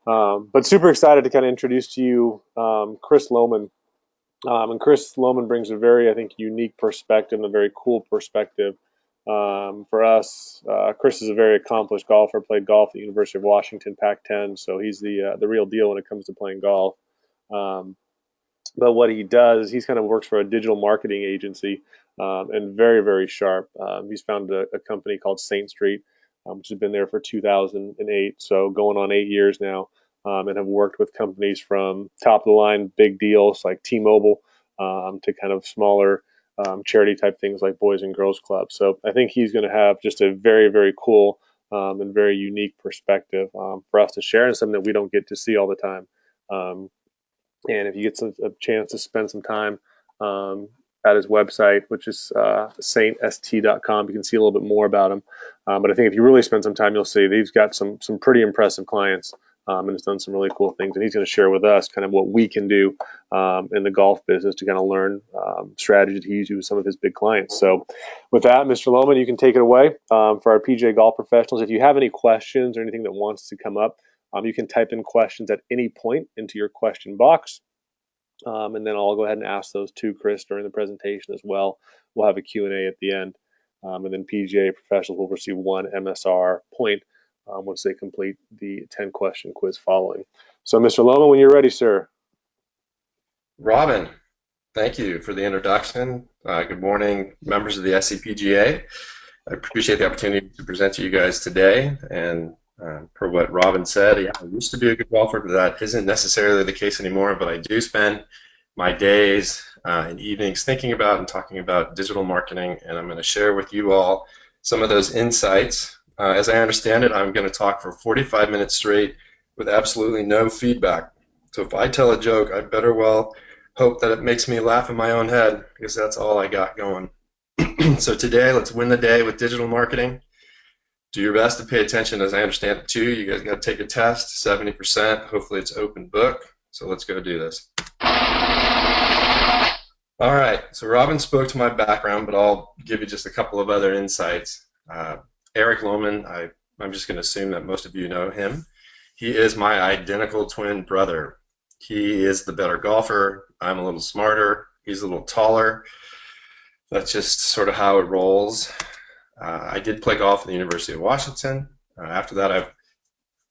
But super excited to kind of introduce to you Chris Lohman. And Chris Lohman brings a very, I think, unique perspective and a very cool perspective for us. Chris is a very accomplished golfer, played golf at the University of Washington, Pac-10, so he's the real deal when it comes to playing golf. Um, but what he does, he's kind of works for a digital marketing agency and very, very sharp. He's founded a company called Saint Street, which has been there for 2008, so going on 8 years now, and have worked with companies from top of the line big deals like T-Mobile to kind of smaller charity type things like Boys and Girls Club. So I think he's going to have just a very, very cool and very unique perspective for us to share, and something that we don't get to see all the time. And if you get a chance to spend some time at his website, which is saintst.com, you can see a little bit more about him. But I think if you really spend some time, you'll see that he's got some pretty impressive clients and has done some really cool things. And he's going to share with us kind of what we can do in the golf business to kind of learn strategies he uses with some of his big clients. So with that, Mr. Lohman, you can take it away for our PGA golf professionals. If you have any questions or anything that wants to come up, you can type in questions at any point into your question box, and then I'll go ahead and ask those to Chris during the presentation as well. We'll have a Q&A at the end, and then PGA professionals will receive one MSR point once they complete the 10-question quiz following. So, Mr. Lohman, when you're ready, sir. Robin, thank you for the introduction. Good morning, members of the SCPGA. I appreciate the opportunity to present to you guys today, and per what Robin said, yeah, I used to be a good golfer, but that isn't necessarily the case anymore. But I do spend my days and evenings thinking about and talking about digital marketing, and I'm going to share with you all some of those insights. As I understand it, I'm going to talk for 45 minutes straight with absolutely no feedback. So if I tell a joke, I better well hope that it makes me laugh in my own head, because that's all I got going. So today, let's win the day with digital marketing. Do your best to pay attention. As I understand it too, you guys got to take a test, 70%. Hopefully it's open book. So let's go do this. All right, so Robin spoke to my background, but I'll give you just a couple of other insights. Eric Lohman, I'm just going to assume that most of you know him. He is my identical twin brother. He is the better golfer. I'm a little smarter. He's a little taller. That's just sort of how it rolls. I did play golf at the University of Washington. After that, I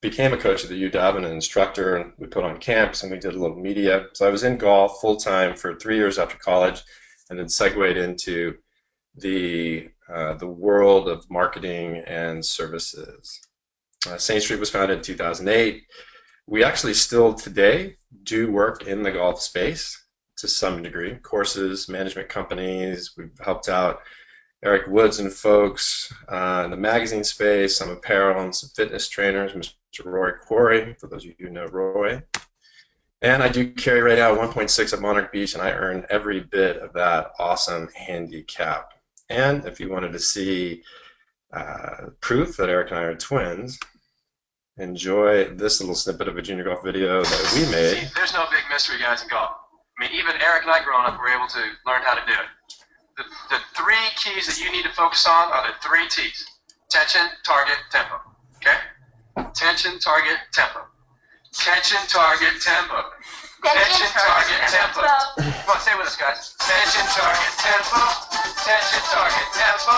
became a coach at the UW and an instructor, and we put on camps and we did a little media. So I was in golf full-time for 3 years after college, and then segued into the world of marketing and services. Saint Street was founded in 2008. We actually still today do work in the golf space to some degree. Courses, management companies, we've helped out Eric Woods and folks in the magazine space, some apparel and some fitness trainers, Mr. Roy Quarry, for those of you who know Roy. And I do carry right now 1.6 at Monarch Beach, and I earn every bit of that awesome handicap. And if you wanted to see proof that Eric and I are twins, enjoy this little snippet of a junior golf video that we made. See, there's no big mystery, guys, in golf. I mean, even Eric and I growing up were able to learn how to do it. The three keys that you need to focus on are the three T's. Tension, target, tempo. Okay? Tension, target, tempo. Tension, target, tempo. Tension, target, tempo. Come on, stay with us, guys. Tension, target, tempo. Tension, target, tempo.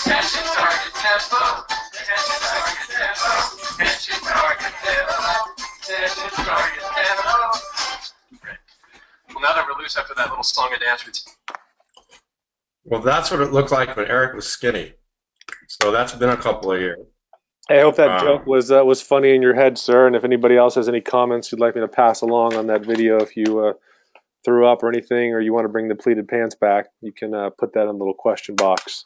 Tension, target, tempo. Tension, target, tempo. Tension, target, tempo. Tension, target, tempo. Great. Well, now that we're loose after that little song and dance routine. Well, that's what it looked like when Eric was skinny. So that's been a couple of years. Hey, I hope that joke was funny in your head, sir. And if anybody else has any comments you'd like me to pass along on that video, if you threw up or anything, or you want to bring the pleated pants back, you can put that in the little question box.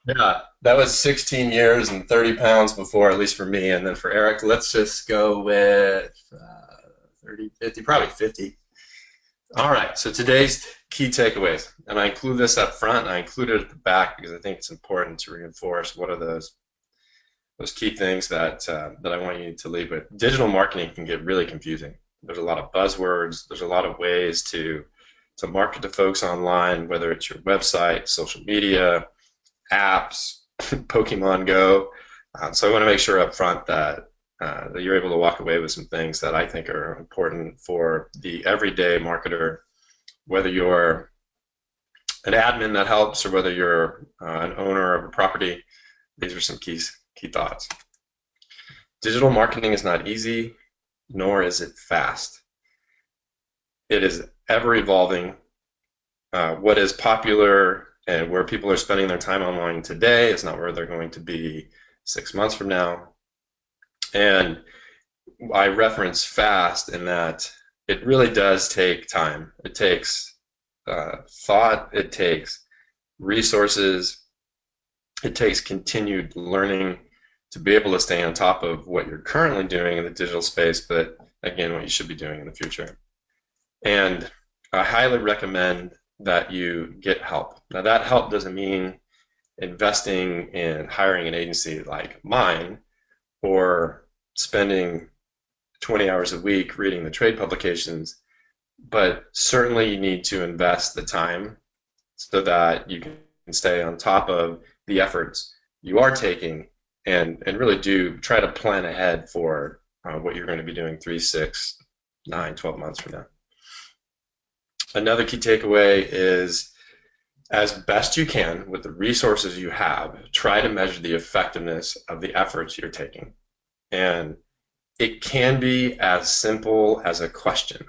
Yeah, that was 16 years and 30 pounds before, at least for me. And then for Eric, let's just go with 30, 50, probably 50. All right, so today's key takeaways, and I include this up front and I include it at the back because I think it's important to reinforce what are those key things that I want you to leave with. Digital marketing can get really confusing. There's a lot of buzzwords. There's a lot of ways to market to folks online, whether it's your website, social media, apps, Pokemon Go. So I want to make sure up front that that you're able to walk away with some things that I think are important for the everyday marketer, whether you're an admin that helps or whether you're an owner of a property. These are some key thoughts. Digital marketing is not easy, nor is it fast. It is ever evolving. What is popular and where people are spending their time online today is not where they're going to be 6 months from now. And I reference fast in that it really does take time. It takes thought, it takes resources, it takes continued learning to be able to stay on top of what you're currently doing in the digital space, but again, what you should be doing in the future. And I highly recommend that you get help. Now, that help doesn't mean investing in hiring an agency like mine or spending 20 hours a week reading the trade publications, but certainly you need to invest the time so that you can stay on top of the efforts you are taking and really do try to plan ahead for what you're going to be doing 3, 6, 9, 12 months from now. Another key takeaway is, as best you can with the resources you have, try to measure the effectiveness of the efforts you're taking. And it can be as simple as a question.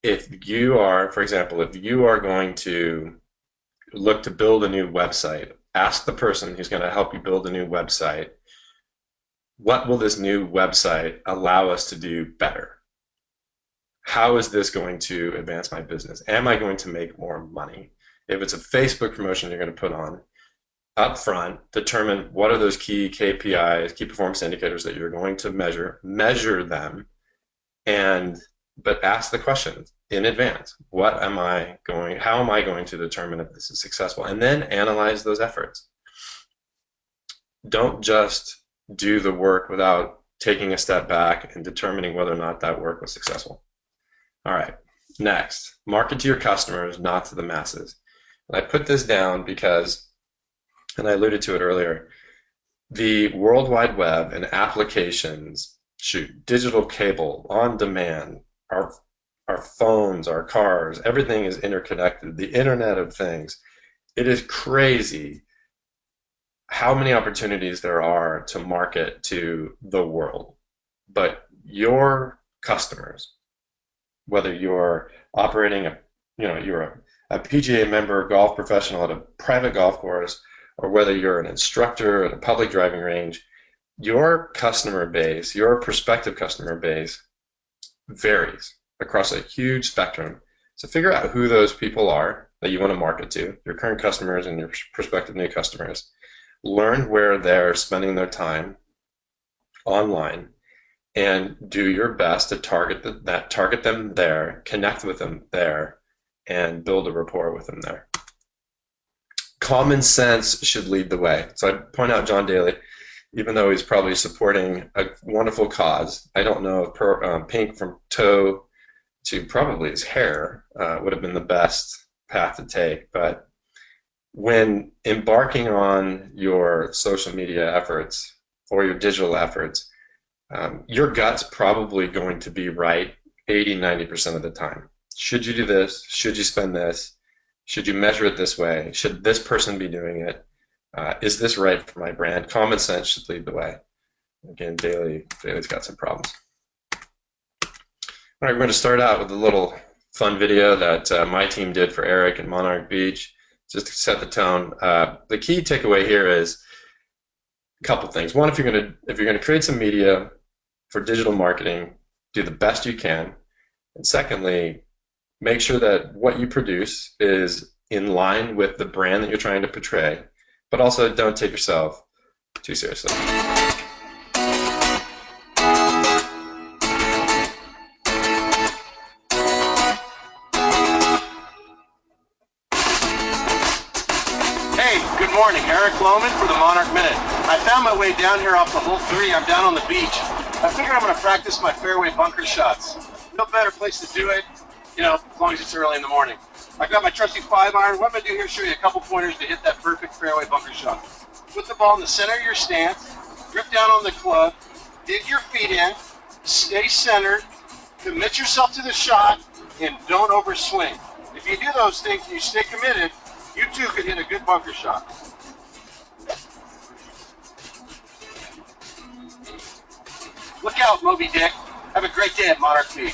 If you are, for example, if you are going to look to build a new website, ask the person who's going to help you build a new website, what will this new website allow us to do better? How is this going to advance my business? Am I going to make more money? If it's a Facebook promotion you're going to put on, up front, determine what are those key KPIs, key performance indicators that you're going to measure them, but ask the question in advance. How am I going to determine if this is successful? And then analyze those efforts. Don't just do the work without taking a step back and determining whether or not that work was successful. All right, next, market to your customers, not to the masses. And I put this down because, and I alluded to it earlier, the World Wide Web and applications, digital cable, on demand, our phones, our cars, everything is interconnected, the Internet of Things. It is crazy how many opportunities there are to market to the world. But your customers, whether you're operating you're a PGA member, golf professional at a private golf course, or whether you're an instructor at a public driving range, your customer base, your prospective customer base varies across a huge spectrum. So figure out who those people are that you want to market to, your current customers and your prospective new customers. Learn where they're spending their time online and do your best to target them there, connect with them there, and build a rapport with them there. Common sense should lead the way. So I point out John Daly, even though he's probably supporting a wonderful cause. I don't know if pink from toe to probably his hair would have been the best path to take, but when embarking on your social media efforts or your digital efforts, your gut's probably going to be right 80–90% of the time. Should you do this? Should you spend this? Should you measure it this way? Should this person be doing it? Is this right for my brand? Common sense should lead the way. Again, Daly's got some problems. All right, we're going to start out with a little fun video that my team did for Eric in Monarch Beach, just to set the tone. The key takeaway here is a couple things. One, if you're going to create some media for digital marketing, do the best you can. And secondly, make sure that what you produce is in line with the brand that you're trying to portray, but also don't take yourself too seriously. Hey, good morning. Eric Lohman for the Monarch Minute. I found my way down here off the hole 3. I'm down on the beach. I figured I'm going to practice my fairway bunker shots. No better place to do it, as long as it's early in the morning. I got my trusty 5-iron. What I'm going to do here is show you a couple pointers to hit that perfect fairway bunker shot. Put the ball in the center of your stance, grip down on the club, dig your feet in, stay centered, commit yourself to the shot, and don't overswing. If you do those things and you stay committed, you too could hit a good bunker shot. Look out, Moby Dick. Have a great day at Monarch Beach.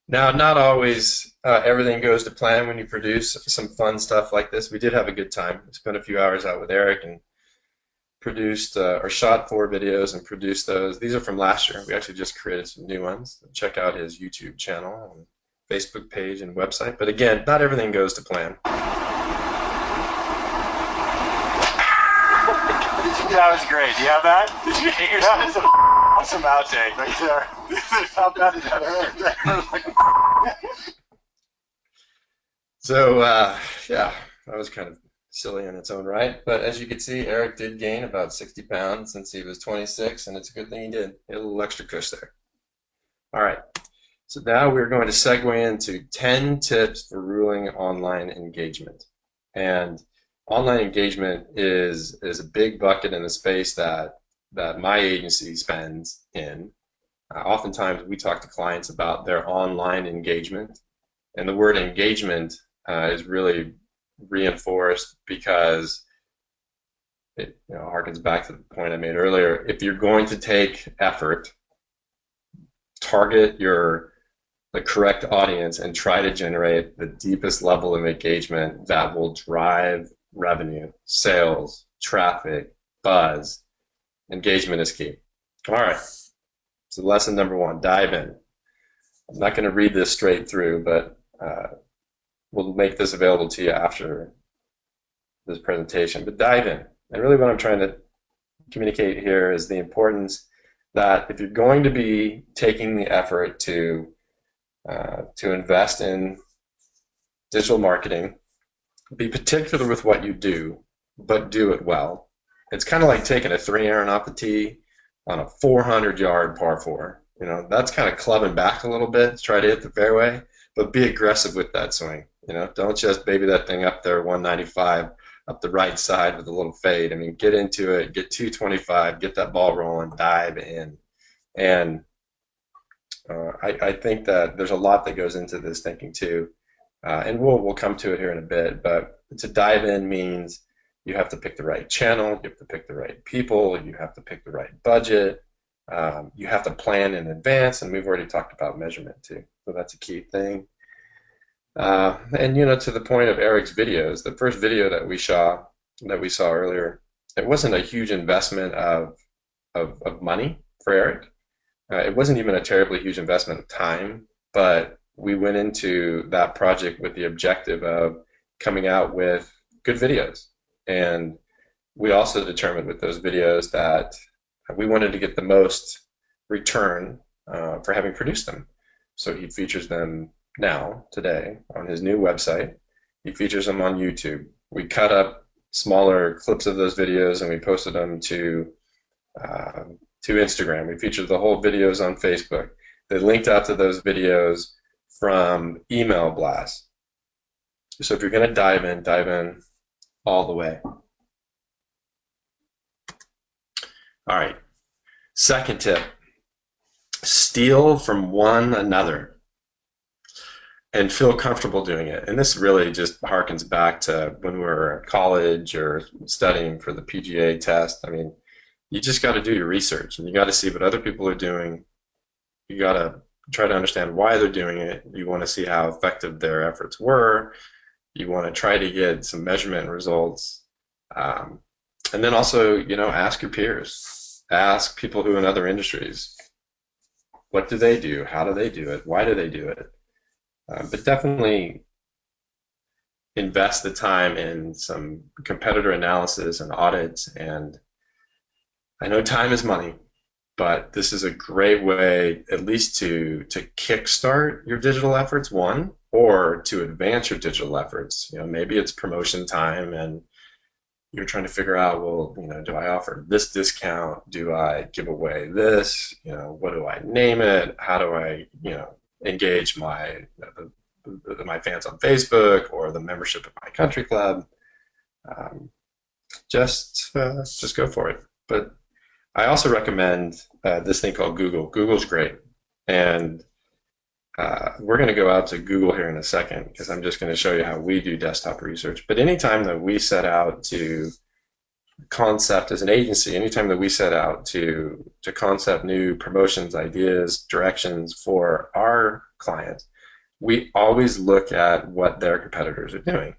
Now, not always everything goes to plan when you produce some fun stuff like this. We did have a good time. We spent a few hours out with Eric and produced or shot 4 videos and produced those. These are from last year. We actually just created some new ones. Check out his YouTube channel and Facebook page and website. But again, not everything goes to plan. That was great. Do you have that? Did you hear that? Was an awesome outtake right there. How bad did that hurt? So, yeah, that was kind of silly in its own right. But as you can see, Eric did gain about 60 pounds since he was 26, and it's a good thing he did. He had a little extra push there. All right. So now we're going to segue into 10 tips for ruling online engagement. And online engagement is a big bucket in the space that my agency spends in. Oftentimes we talk to clients about their online engagement, and the word engagement is really reinforced because it harkens back to the point I made earlier. If you're going to take effort, target the correct audience and try to generate the deepest level of engagement that will drive revenue, sales, traffic, buzz. Engagement is key. All right, so lesson number 1, dive in. I'm not going to read this straight through, but we'll make this available to you after this presentation. But dive in. And really what I'm trying to communicate here is the importance that if you're going to be taking the effort to invest in digital marketing, be particular with what you do, but do it well. It's kind of like taking a 3-iron off the tee on a 400-yard par 4. That's kind of clubbing back a little bit to try to hit the fairway, but be aggressive with that swing. Don't just baby that thing up there 195 up the right side with a little fade. I mean, get into it, get 225, get that ball rolling, dive in. And I think that there's a lot that goes into this thinking too. And we'll come to it here in a bit, but to dive in means you have to pick the right channel, you have to pick the right people, you have to pick the right budget, you have to plan in advance, and we've already talked about measurement too, so that's a key thing. And to the point of Eric's videos, the first video that we saw earlier, it wasn't a huge investment of money for Eric. It wasn't even a terribly huge investment of time, but we went into that project with the objective of coming out with good videos. And we also determined with those videos that we wanted to get the most return for having produced them. So he features them now, today, on his new website. He features them on YouTube. We cut up smaller clips of those videos and we posted them to Instagram. We featured the whole videos on Facebook. They linked out to those videos from email blasts. So if you're going to dive in all the way. All right. Second tip, steal from one another and feel comfortable doing it. And this really just harkens back to when we were at college or studying for the PGA test. I mean, you just got to do your research and you got to see what other people are doing. You got to try to understand why they're doing it. You want to see how effective their efforts were. You want to try to get some measurement results. And then also, ask your peers. Ask people who are in other industries. What do they do? How do they do it? Why do they do it? But definitely invest the time in some competitor analysis and audits. And I know time is money, but this is a great way at least to kickstart your digital efforts, one, or to advance your digital efforts. Maybe it's promotion time and you're trying to figure out, well, do I offer this discount? Do I give away this? What do I name it? How do I, engage my fans on Facebook or the membership at my country club. Just go for it. But I also recommend this thing called Google. Google's great, and we're going to go out to Google here in a second because I'm just going to show you how we do desktop research. But anytime that we set out to concept as an agency, anytime that we set out to concept new promotions, ideas, directions for our clients, we always look at what their competitors are doing.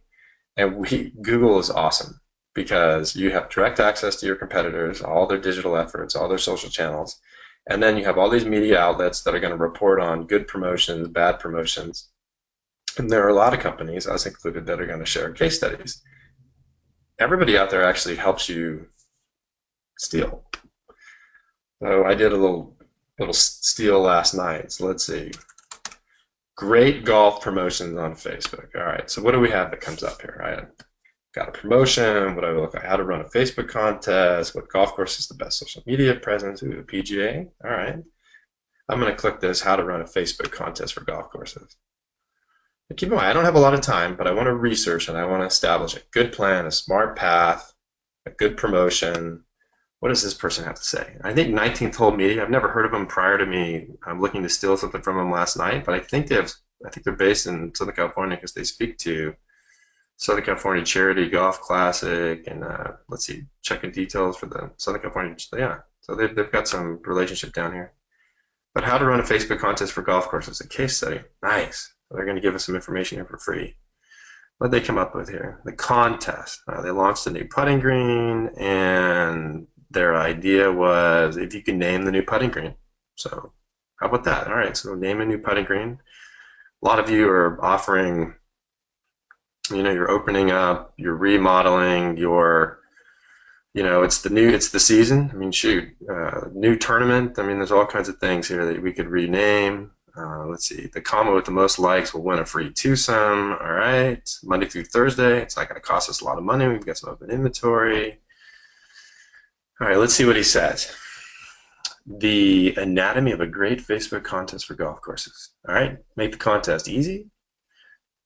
And Google is awesome because you have direct access to your competitors, all their digital efforts, all their social channels, and then you have all these media outlets that are going to report on good promotions, bad promotions. And there are a lot of companies, us included, that are going to share case studies. Everybody out there actually helps you steal. So I did a little steal last night. So let's see. Great golf promotions on Facebook. All right, so what do we have that comes up here? I got a promotion. What do I look like? How to run a Facebook contest. What golf course is the best social media presence? Ooh, the PGA. All right. I'm going to click this, how to run a Facebook contest for golf courses. And keep in mind, I don't have a lot of time, but I want to research and I want to establish a good plan, a smart path, a good promotion. What does this person have to say? I think 19th Hole Media. I've never heard of them prior to me. I'm looking to steal something from them last night, but I think they're based in Southern California because they speak to Southern California Charity Golf Classic, and let's see, checking details for the Southern California. Yeah, so they've got some relationship down here. But how to run a Facebook contest for golf courses, a case study. Nice. They're going to give us some information here for free. What did they come up with here? The contest. They launched a new putting green, and their idea was if you can name the new putting green. So how about that? All right, so name a new putting green. A lot of you are offering, you're opening up, you're remodeling, it's the season. I mean, shoot, new tournament. I mean, there's all kinds of things here that we could rename. Let's see, the comment with the most likes will win a free twosome. All right, Monday through Thursday. It's not going to cost us a lot of money. We've got some open inventory. All right, let's see what he says. The anatomy of a great Facebook contest for golf courses. All right, make the contest easy.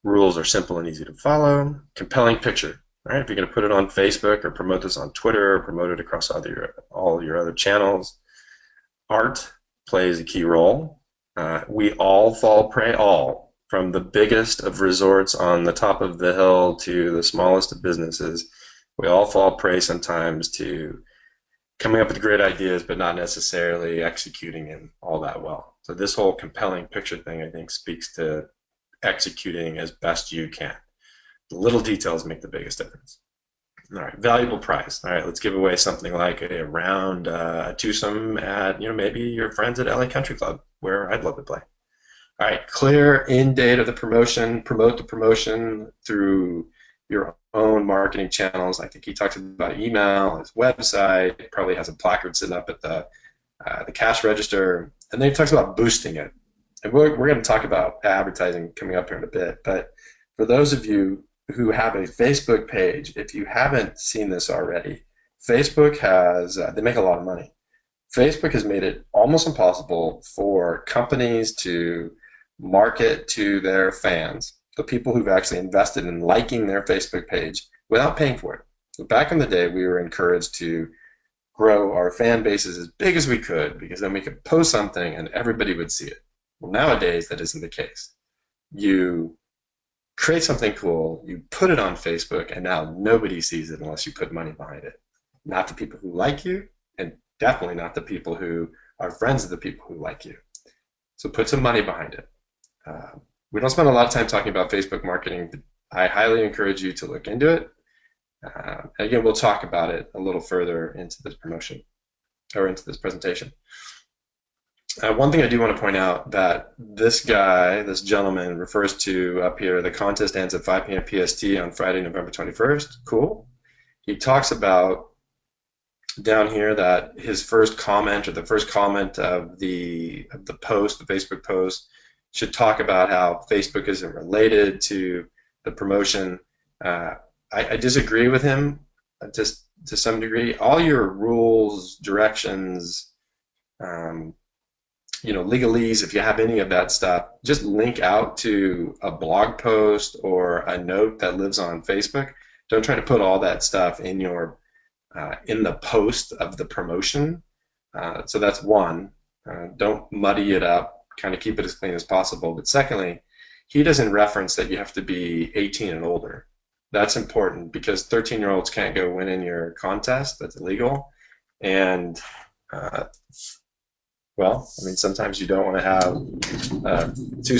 Rules are simple and easy to follow. Compelling picture. All right, if you're going to put it on Facebook or promote this on Twitter or promote it across all your other channels, art plays a key role. We all fall prey, from the biggest of resorts on the top of the hill to the smallest of businesses. We all fall prey sometimes to coming up with great ideas but not necessarily executing them all that well. So this whole compelling picture thing, I think, speaks to executing as best you can. The little details make the biggest difference. All right, valuable prize. All right, let's give away something like a round twosome at maybe your friends at LA Country Club, where I'd love to play. All right, clear end date of the promotion. Promote the promotion through your own marketing channels. I think he talks about email, his website. It probably has a placard sitting up at the cash register, and then he talks about boosting it. And we're going to talk about advertising coming up here in a bit. But for those of you who have a Facebook page, if you haven't seen this already, Facebook has, they make a lot of money. Facebook has made it almost impossible for companies to market to their fans, the people who've actually invested in liking their Facebook page, without paying for it. So back in the day, we were encouraged to grow our fan bases as big as we could because then we could post something and everybody would see it. Well, nowadays, that isn't the case. You create something cool, you put it on Facebook, and now nobody sees it unless you put money behind it. Not the people who like you, and definitely not the people who are friends of the people who like you. So put some money behind it. We don't spend a lot of time talking about Facebook marketing, but I highly encourage you to look into it. Again, we'll talk about it a little further into this promotion, or into this presentation. One thing I do want to point out that this gentleman refers to up here, the contest ends at 5 p.m. PST on Friday, November 21st. Cool. He talks about down here that his first comment, or the first comment of the post, the Facebook post, should talk about how Facebook isn't related to the promotion. I disagree with him just to some degree. All your rules, directions, legalese, if you have any of that stuff, just link out to a blog post or a note that lives on Facebook. Don't try to put all that stuff in in the post of the promotion. So that's one. Don't muddy it up. Kind of keep it as clean as possible. But secondly, he doesn't reference that you have to be 18 and older. That's important because 13-year-olds can't go win in your contest. That's illegal. And well, I mean, sometimes you don't want to have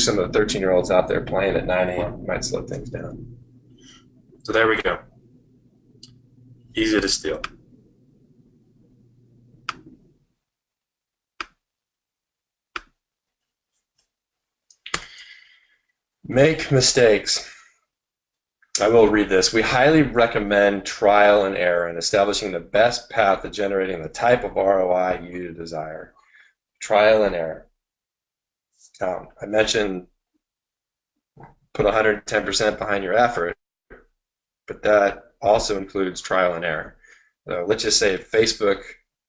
some of the 13-year-olds out there playing at 9 a.m. Might slow things down. So there we go. Easy to steal. Make mistakes. I will read this. We highly recommend trial and error in establishing the best path to generating the type of ROI you desire. Trial and error. I mentioned put 110% behind your effort, but that also includes trial and error. Let's just say Facebook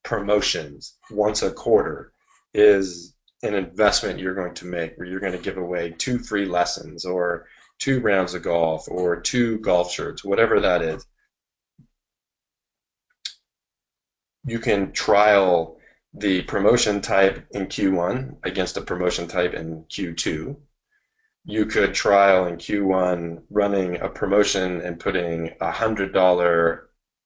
promotions once a quarter is an investment you're going to make where you're going to give away 2 free lessons or 2 rounds of golf or 2 golf shirts, whatever that is. You can trial the promotion type in Q1 against a promotion type in Q2. You could trial in Q1 running a promotion and putting $100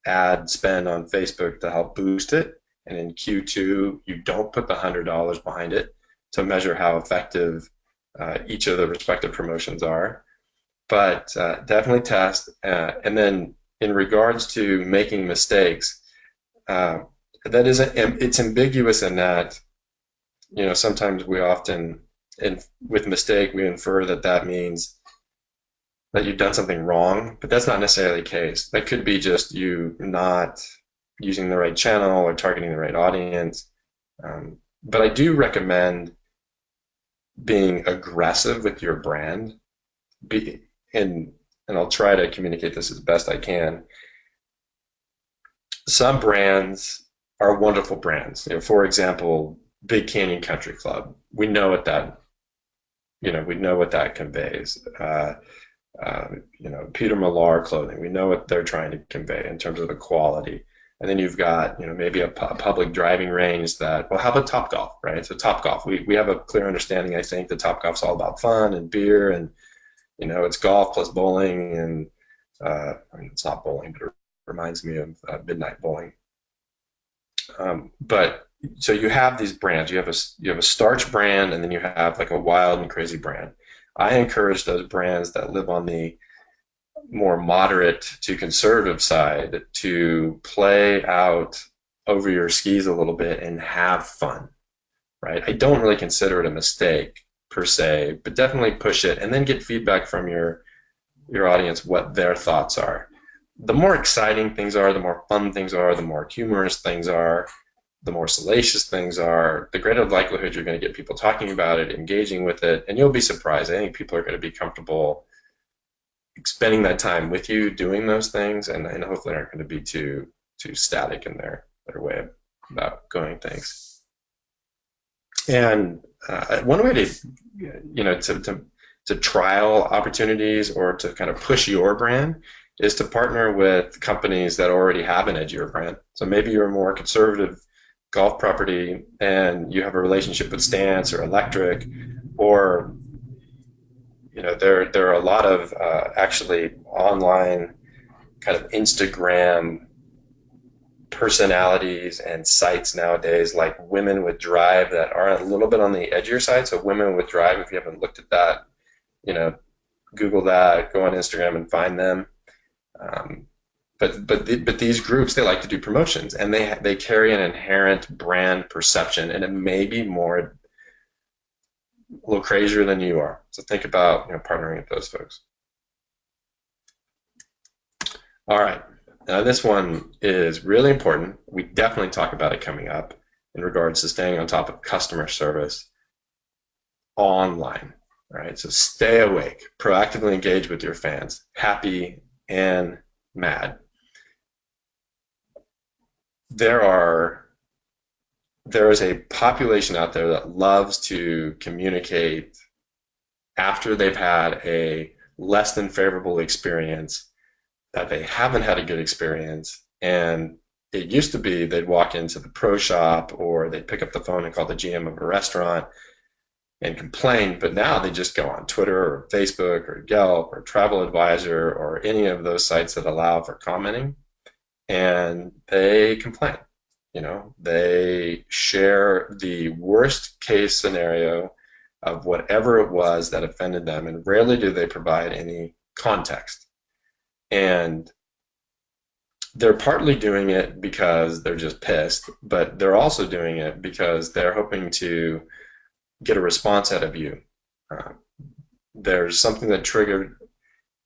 ad spend on Facebook to help boost it. And in Q2, you don't put the $100 behind it to measure how effective each of the respective promotions are. But definitely test. And then in regards to making mistakes, it's ambiguous in that, sometimes we often, with mistake, we infer that means that you've done something wrong, but that's not necessarily the case. That could be just you not using the right channel or targeting the right audience. But I do recommend being aggressive with your brand, and I'll try to communicate this as best I can. Some brands are wonderful brands. For example, Big Canyon Country Club. We know what that conveys. Peter Millar clothing. We know what they're trying to convey in terms of the quality. And then you've got, maybe a public driving range that, well, how about Topgolf, right? So Topgolf, we have a clear understanding, I think, that Topgolf's all about fun and beer and, it's golf plus bowling and, it's not bowling, but it reminds me of midnight bowling. But so you have these brands. You have a starch brand, and then you have like a wild and crazy brand. I encourage those brands that live on the more moderate to conservative side to play out over your skis a little bit and have fun, right? I don't really consider it a mistake per se, but definitely push it and then get feedback from your audience what their thoughts are. The more exciting things are, the more fun things are, the more humorous things are, the more salacious things are, the greater likelihood you're going to get people talking about it, engaging with it, and you'll be surprised. I think people are going to be comfortable spending that time with you doing those things, and hopefully aren't going to be too static in their way about going things. And one way to trial opportunities or to kind of push your brand is to partner with companies that already have an edgier brand. So maybe you're a more conservative golf property and you have a relationship with Stance or Electric, or there are a lot of actually online kind of Instagram personalities and sites nowadays, like Women with Drive, that are a little bit on the edgier side. So Women with Drive, if you haven't looked at that, Google that, go on Instagram and find them. But these groups, they like to do promotions, and they carry an inherent brand perception, and it may be a little crazier than you are. So think about partnering with those folks. All right, now this one is really important. We definitely talk about it coming up in regards to staying on top of customer service online. All right, so stay awake, proactively engage with your fans, happy and mad. There are there is a population out there that loves to communicate after they've had a less than favorable experience, that they haven't had a good experience. And it used to be they'd walk into the pro shop or they'd pick up the phone and call the GM of a restaurant and complain, but now they just go on Twitter or Facebook or Yelp or Travel Advisor or any of those sites that allow for commenting, and they complain. They share the worst case scenario of whatever it was that offended them, and rarely do they provide any context. And they're partly doing it because they're just pissed, but they're also doing it because they're hoping to get a response out of you. There's something that triggered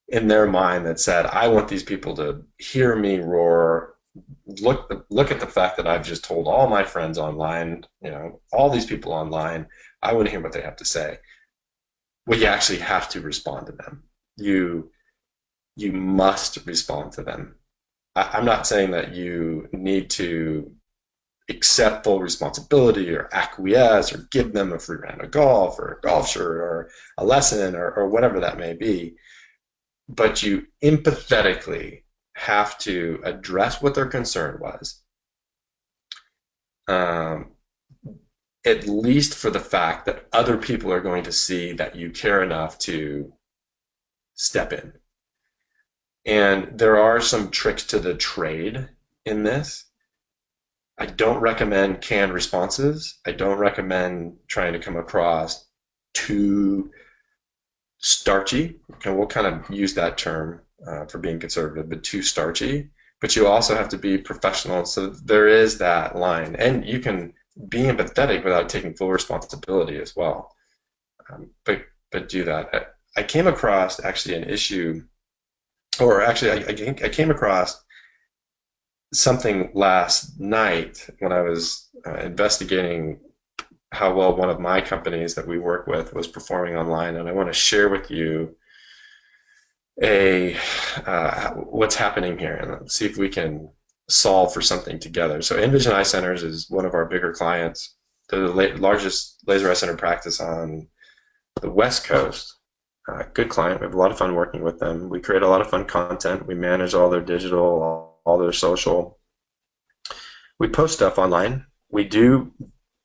in their mind that said, I want these people to hear me roar. Look at the fact that I've just told all my friends online, all these people online, I want to hear what they have to say. Well, you actually have to respond to them. You must respond to them. I'm not saying that you need to accept full responsibility or acquiesce or give them a free round of golf or a golf shirt or a lesson or whatever that may be, but you empathetically have to address what their concern was, at least for the fact that other people are going to see that you care enough to step in. And there are some tricks to the trade in this. I don't recommend canned responses. I don't recommend trying to come across too starchy. And we'll kind of use that term for being conservative, but too starchy. But you also have to be professional. So there is that line. And you can be empathetic without taking full responsibility as well. But do that. I came across actually an issue, or actually I came across something last night when I was investigating how well one of my companies that we work with was performing online, and I want to share with you what's happening here and see if we can solve for something together. So Envision Eye Centers is one of our bigger clients. They're the largest laser eye center practice on the West Coast. Good client. We have a lot of fun working with them. We create a lot of fun content. We manage all their digital, all their social. We post stuff online. We do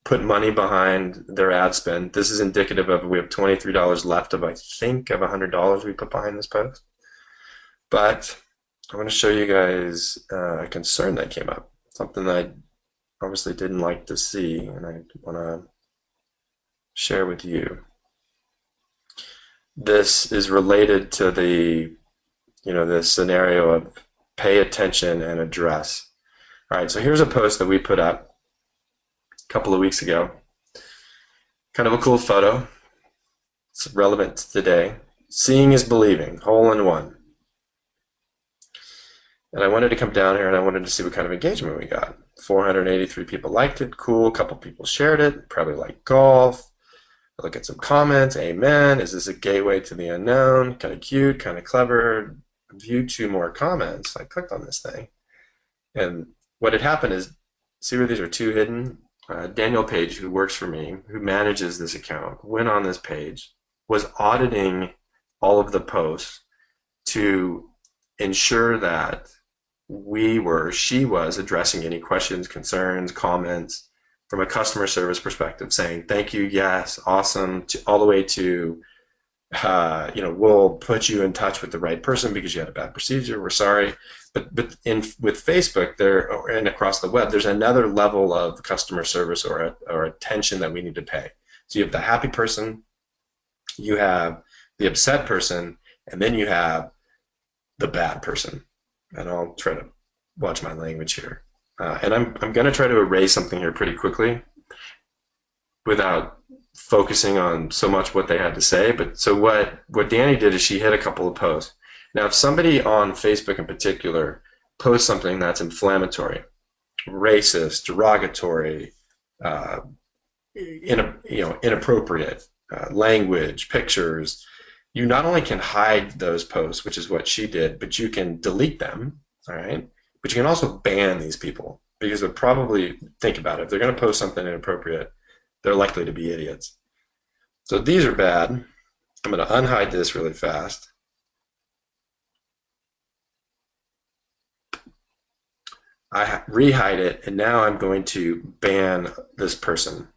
put money behind their ad spend. This is indicative of, we have $23 left of, I think, of $100 we put behind this post. But I want to show you guys a concern that came up, something that I obviously didn't like to see, and I want to share with you. This is related to the, this scenario of pay attention and address. All right, so here's a post that we put up a couple of weeks ago. Kind of a cool photo. It's relevant to today. Seeing is believing, hole in one. And I wanted to come down here and I wanted to see what kind of engagement we got. 483 people liked it, cool. A couple people shared it, probably like golf. Look at some comments. Amen. Is this a gateway to the unknown? Kind of cute, kind of clever. View 2 more comments. I clicked on this thing. And what had happened is, see where these are 2 hidden? Daniel Page, who works for me, who manages this account, went on this page, was auditing all of the posts to ensure that she was addressing any questions, concerns, comments, from a customer service perspective, saying thank you, yes, awesome, all the way to, we'll put you in touch with the right person because you had a bad procedure. We're sorry, but with Facebook and across the web, there's another level of customer service or attention that we need to pay. So you have the happy person, you have the upset person, and then you have the bad person. And I'll try to watch my language here. And I'm going to try to erase something here pretty quickly without focusing on so much what they had to say. But so what Danny did is she hit a couple of posts. Now, if somebody on Facebook in particular posts something that's inflammatory, racist, derogatory, inappropriate language, pictures, you not only can hide those posts, which is what she did, but you can delete them, all right? But you can also ban these people. because they'll probably think about it. If they're going to post something inappropriate, they're likely to be idiots. So these are bad. I'm going to unhide this really fast. I rehide it, and now I'm going to ban this person.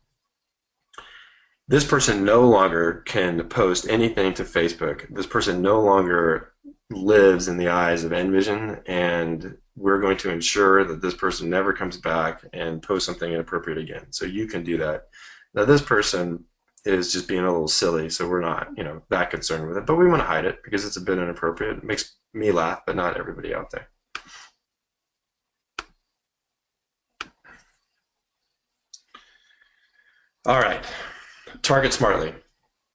This person no longer can post anything to Facebook. This person no longer lives in the eyes of Envision, and we're going to ensure that this person never comes back and posts something inappropriate again. So you can do that. Now this person is just being a little silly, so we're not, that concerned with it, but we want to hide it because it's a bit inappropriate. It makes me laugh, but not everybody out there. All right, target smartly.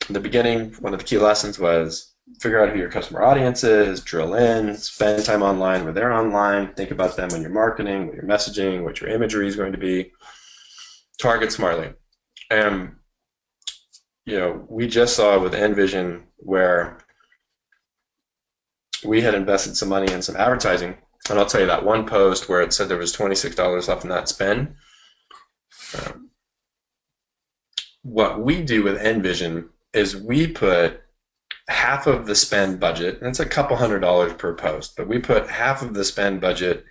In the beginning, one of the key lessons was figure out who your customer audience is, drill in, spend time online where they're online, think about them when you're marketing, what your messaging, what your imagery is going to be. Target smartly. And we just saw with Envision where we had invested some money in some advertising, and I'll tell you that one post where it said there was $26 left in that spend. What we do with Envision is we put half of the spend budget, and it's a couple $100 per post, but we put half of the spend budget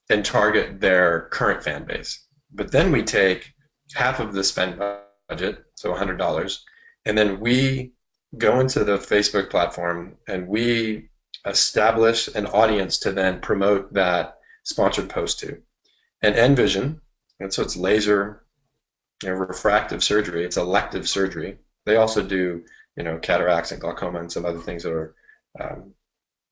and target their current fan base. But then we take half of the spend budget, so $100, and then we go into the Facebook platform and we establish an audience to then promote that sponsored post to. And Envision, and so it's laser refractive surgery, it's elective surgery. They also do cataracts and glaucoma and some other things that are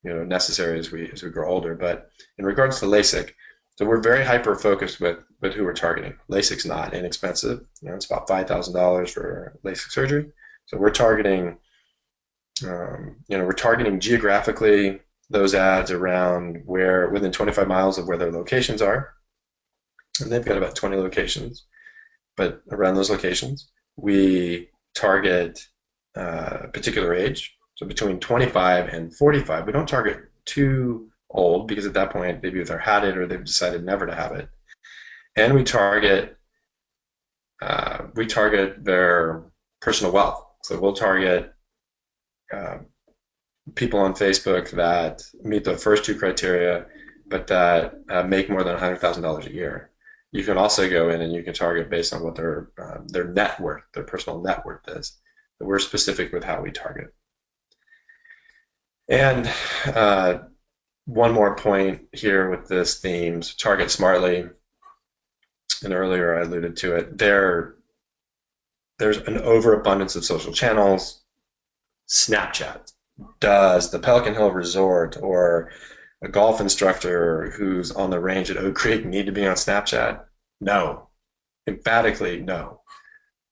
necessary as we grow older. But in regards to LASIK, so we're very hyper focused with who we're targeting. LASIK's not inexpensive. It's about $5,000 for LASIK surgery. So we're targeting geographically those ads around within 25 miles of where their locations are. And they've got about 20 locations. But around those locations, we target a particular age, so between 25 and 45. We don't target too old because at that point they've either had it or they've decided never to have it. And we target their personal wealth. So we'll target people on Facebook that meet the first two criteria, but that make more than $100,000 a year. You can also go in and you can target based on what their net worth, their personal net worth is. But we're specific with how we target. And one more point here with this theme, so target smartly. And earlier I alluded to it. There's an overabundance of social channels. Snapchat. Does the Pelican Hill Resort or a golf instructor who's on the range at Oak Creek need to be on Snapchat? No. Emphatically, no.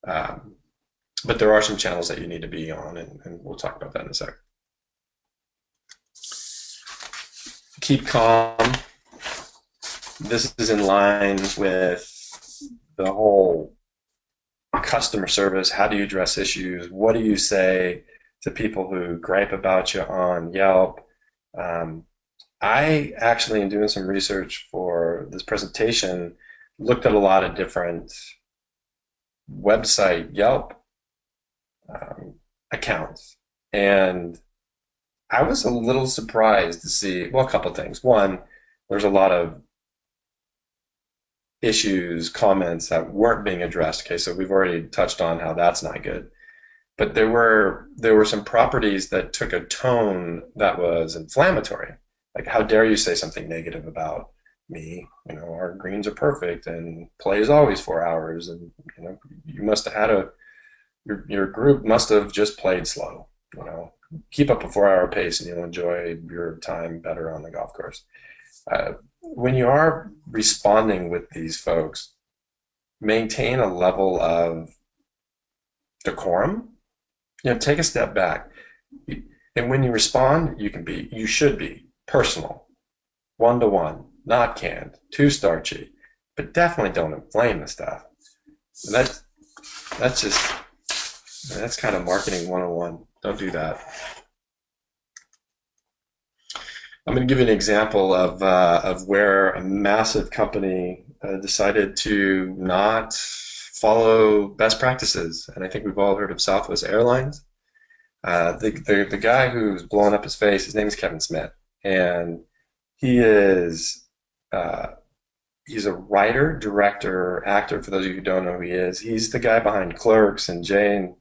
But there are some channels that you need to be on, and we'll talk about that in a sec. Keep calm. This is in line with the whole customer service. How do you address issues? What do you say to people who gripe about you on Yelp? I actually, in doing some research for this presentation, looked at a lot of different website Yelp accounts, and I was a little surprised to see, well, a couple things. One, there's a lot of issues, comments that weren't being addressed. Okay, so we've already touched on how that's not good. But there were some properties that took a tone that was inflammatory. Like, how dare you say something negative about me? Our greens are perfect, and play is always 4 hours, and you must have had your group must have just played slow. Keep up a 4-hour pace, and you'll enjoy your time better on the golf course. When you are responding with these folks, maintain a level of decorum. Take a step back, and when you respond, you should be personal, one-to-one, not canned, too starchy, but definitely don't inflame the stuff. That's kind of marketing 101. Don't do that. I'm going to give you an example of where a massive company decided to not follow best practices, and I think we've all heard of Southwest Airlines. The guy who's blowing up his face, his name is Kevin Smith, and he is he's a writer, director, actor. For those of you who don't know who he is, he's the guy behind Clerks and Jay and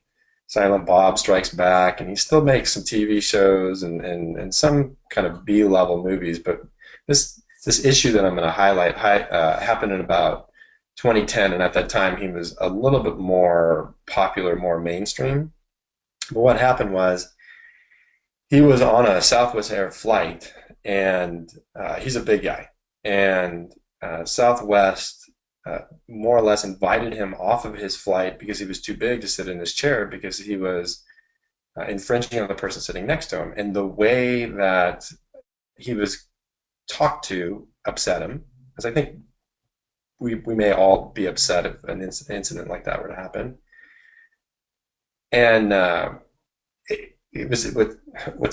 Silent Bob Strikes Back, and he still makes some TV shows and some kind of B-level movies. But this issue that I'm going to highlight happened in about 2010, and at that time he was a little bit more popular, more mainstream. But what happened was he was on a Southwest Air flight, and he's a big guy, and Southwest more or less invited him off of his flight because he was too big to sit in his chair because he was infringing on the person sitting next to him. And the way that he was talked to upset him, because I think we may all be upset if an incident like that were to happen. And what's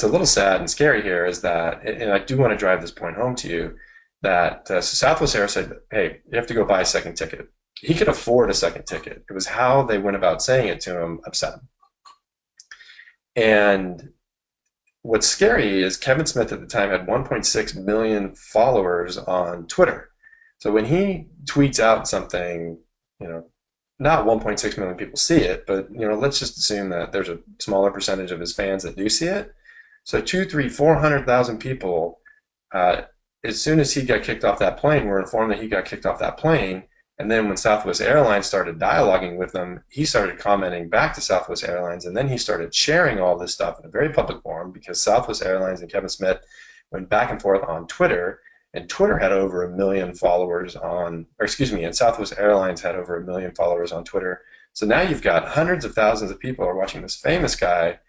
a little sad and scary here is that, and I do want to drive this point home to you, that Southwest Air said, hey, you have to go buy a second ticket. He could afford a second ticket. It was how they went about saying it to him upset him. And what's scary is Kevin Smith at the time had 1.6 million followers on Twitter. So when he tweets out something, not 1.6 million people see it, but let's just assume that there's a smaller percentage of his fans that do see it. So 200,000, 300,000, 400,000 people, as soon as he got kicked off that plane, were informed that he got kicked off that plane. And then when Southwest Airlines started dialoguing with them, he started commenting back to Southwest Airlines, and then he started sharing all this stuff in a very public forum because Southwest Airlines and Kevin Smith went back and forth on Twitter, and Twitter had over 1 million followers and Southwest Airlines had over 1 million followers on Twitter. So now you've got hundreds of thousands of people are watching this famous guy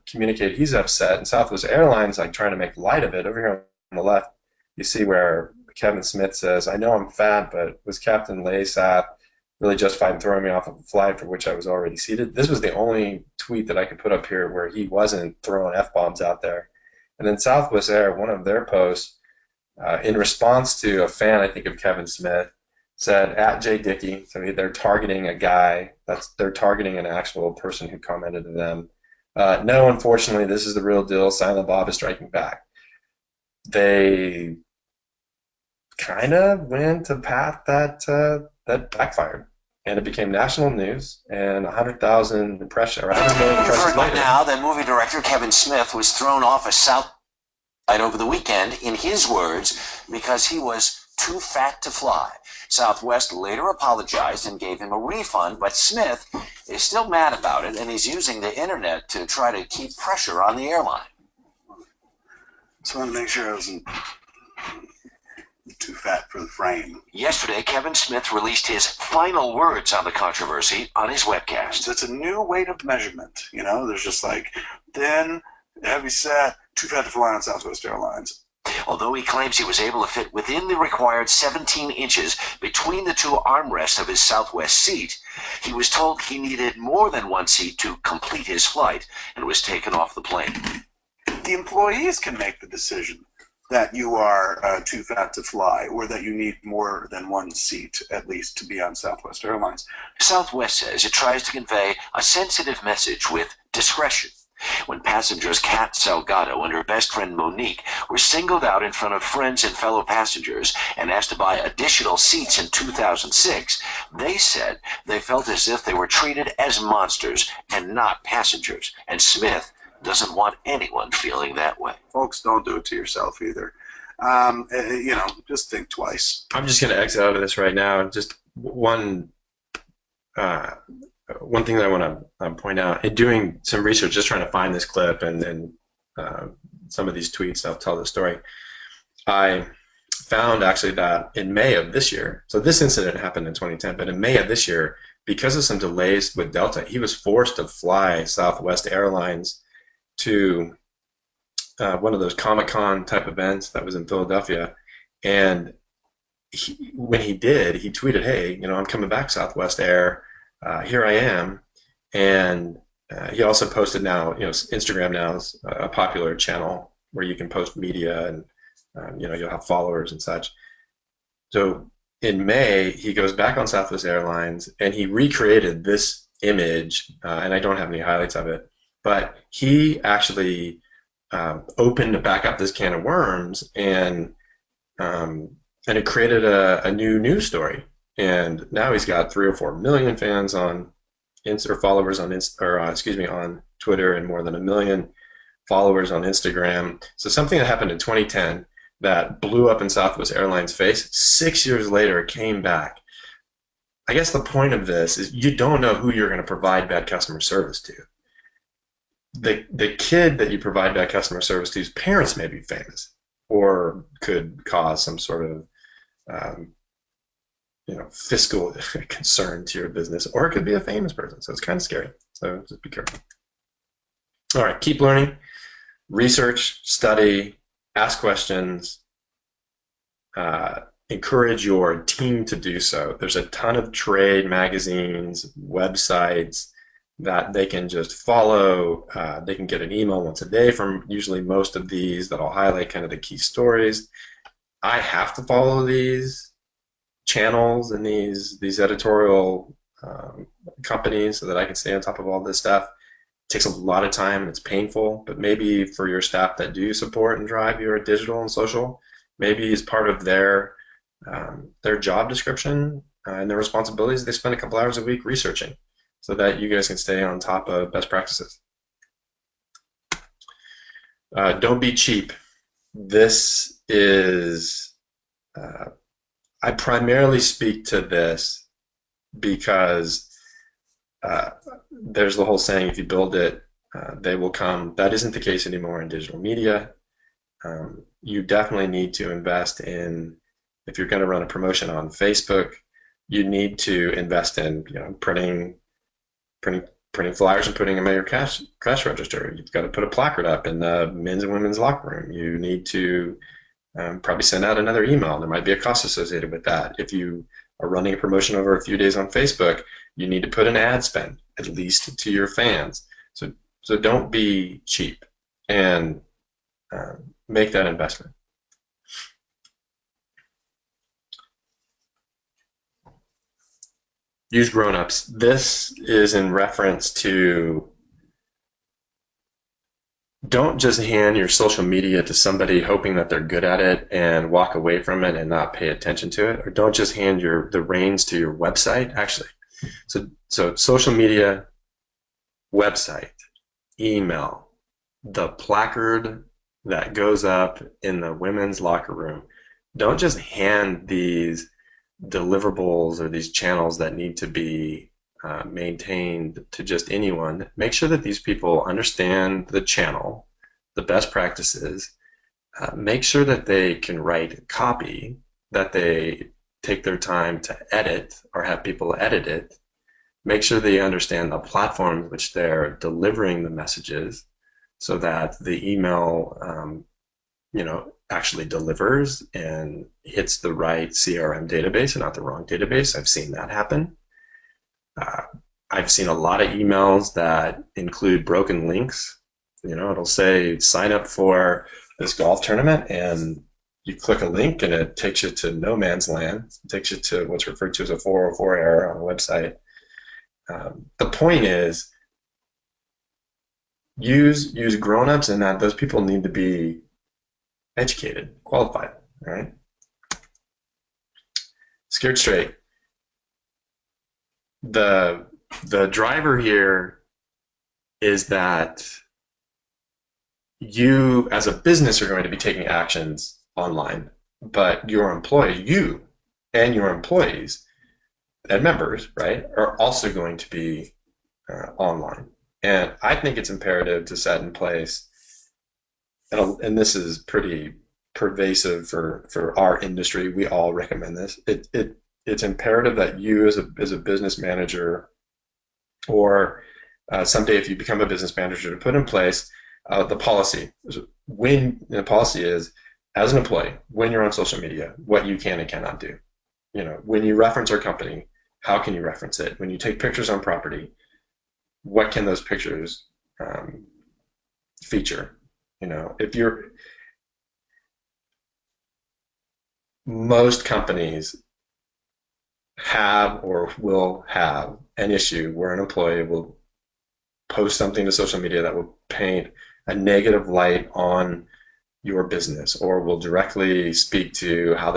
communicate he's upset, and Southwest Airlines trying to make light of it. Over here on the left, you see where Kevin Smith says, I know I'm fat, but was Captain Laysat really justified in throwing me off of a flight for which I was already seated? This was the only tweet that I could put up here where he wasn't throwing F-bombs out there. And then Southwest Air, one of their posts, in response to a fan, I think, of Kevin Smith, said, @JDickey, so they're targeting a guy, they're targeting an actual person who commented to them. No, unfortunately, this is the real deal. Silent Bob is striking back. They kind of went a path that backfired, and it became national news. And 100,000 impressions, or 100 million impressions later. Now, that movie director Kevin Smith was thrown off a South over the weekend, in his words, because he was too fat to fly. Southwest later apologized and gave him a refund, but Smith is still mad about it, and he's using the internet to try to keep pressure on the airline. Just wanted to make sure I wasn't too fat for the frame. Yesterday, Kevin Smith released his final words on the controversy on his webcast. It's a new weight of measurement. There's just thin, heavy set, too fat to fly on Southwest Airlines. Although he claims he was able to fit within the required 17 inches between the two armrests of his Southwest seat, he was told he needed more than one seat to complete his flight and was taken off the plane. The employees can make the decision that you are too fat to fly, or that you need more than one seat, at least, to be on Southwest Airlines. Southwest says it tries to convey a sensitive message with discretion. When passengers Kat Salgado and her best friend Monique were singled out in front of friends and fellow passengers and asked to buy additional seats in 2006, they said they felt as if they were treated as monsters and not passengers. And Smith doesn't want anyone feeling that way. Folks, don't do it to yourself either. Just think twice. I'm just going to exit out of this right now. Just one thing that I want to point out, in doing some research, just trying to find this clip and some of these tweets, I'll tell the story. I found actually that in May of this year, so this incident happened in 2010, but in May of this year, because of some delays with Delta, he was forced to fly Southwest Airlines to one of those Comic-Con type events that was in Philadelphia, and when he did, he tweeted, hey, I'm coming back Southwest Air, here I am. And he also posted now, Instagram now is a popular channel where you can post media and you'll have followers and such. So in May, he goes back on Southwest Airlines and he recreated this image, and I don't have any highlights of it, but he actually opened back up this can of worms, and it created a new news story. And now he's got 3 or 4 million fans on or followers on on Twitter, and more than 1 million followers on Instagram. So something that happened in 2010 that blew up in Southwest Airlines' face, 6 years later came back. I guess the point of this is you don't know who you're going to provide bad customer service to. The kid that you provide bad customer service to's parents may be famous or could cause some sort of fiscal concern to your business, or it could be a famous person. So it's kind of scary. So just be careful. All right, keep learning, research, study, ask questions, encourage your team to do so. There's a ton of trade magazines, websites that they can just follow. They can get an email once a day from usually most of these that'll highlight kind of the key stories. I have to follow these channels and these editorial companies so that I can stay on top of all this stuff. It takes a lot of time. It's painful, but maybe for your staff that do support and drive your digital and social, maybe as part of their job description and their responsibilities, they spend a couple hours a week researching so that you guys can stay on top of best practices. Don't be cheap. This is, I primarily speak to this because there's the whole saying, if you build it, they will come. That isn't the case anymore in digital media. You definitely need to invest in, if you're going to run a promotion on Facebook, you need to invest in printing flyers and putting them at your cash register. You've got to put a placard up in the men's and women's locker room. You need to probably send out another email. There might be a cost associated with that. If you are running a promotion over a few days on Facebook, you need to put an ad spend, at least to your fans. So don't be cheap, and make that investment. Use grownups. This is in reference to, don't just hand your social media to somebody hoping that they're good at it and walk away from it and not pay attention to it. Or don't just hand the reins to your website, actually. So social media, website, email, the placard that goes up in the women's locker room. Don't just hand these deliverables or these channels that need to be maintained to just anyone. Make sure that these people understand the channel, the best practices. Make sure that they can write copy, that they take their time to edit or have people edit it. Make sure they understand the platform which they're delivering the messages, so that the email actually delivers and hits the right CRM database and not the wrong database. I've seen that happen. I've seen a lot of emails that include broken links. It'll say sign up for this golf tournament, and you click a link and it takes you to no man's land. It takes you to what's referred to as a 404 error on a website. The point is, use grownups, and that those people need to be educated, qualified. All right. Scared straight. The driver here is that you as a business are going to be taking actions online, but you and your employees and members, right, are also going to be online. And I think it's imperative to set in place, and this is pretty pervasive for our industry. We all recommend this. It's imperative that you as a business manager, or someday if you become a business manager, to put in place the policy. When the policy is, as an employee, when you're on social media, what you can and cannot do. When you reference our company, how can you reference it? When you take pictures on property, what can those pictures feature? If you're most companies have or will have an issue where an employee will post something to social media that will paint a negative light on your business or will directly speak to how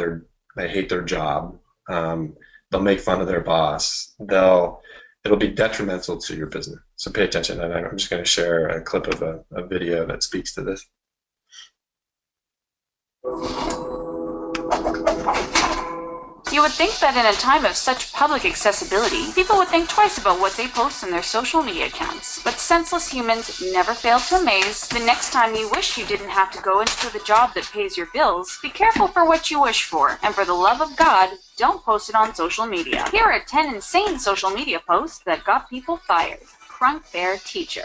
they hate their job. They'll make fun of their boss. It'll be detrimental to your business. So pay attention. And I'm just going to share a clip of a video that speaks to this. You would think that in a time of such public accessibility, people would think twice about what they post in their social media accounts. But senseless humans never fail to amaze. The next time you wish you didn't have to go into the job that pays your bills, be careful for what you wish for. And for the love of God, don't post it on social media. Here are 10 insane social media posts that got people fired. Crunk Bear Teacher.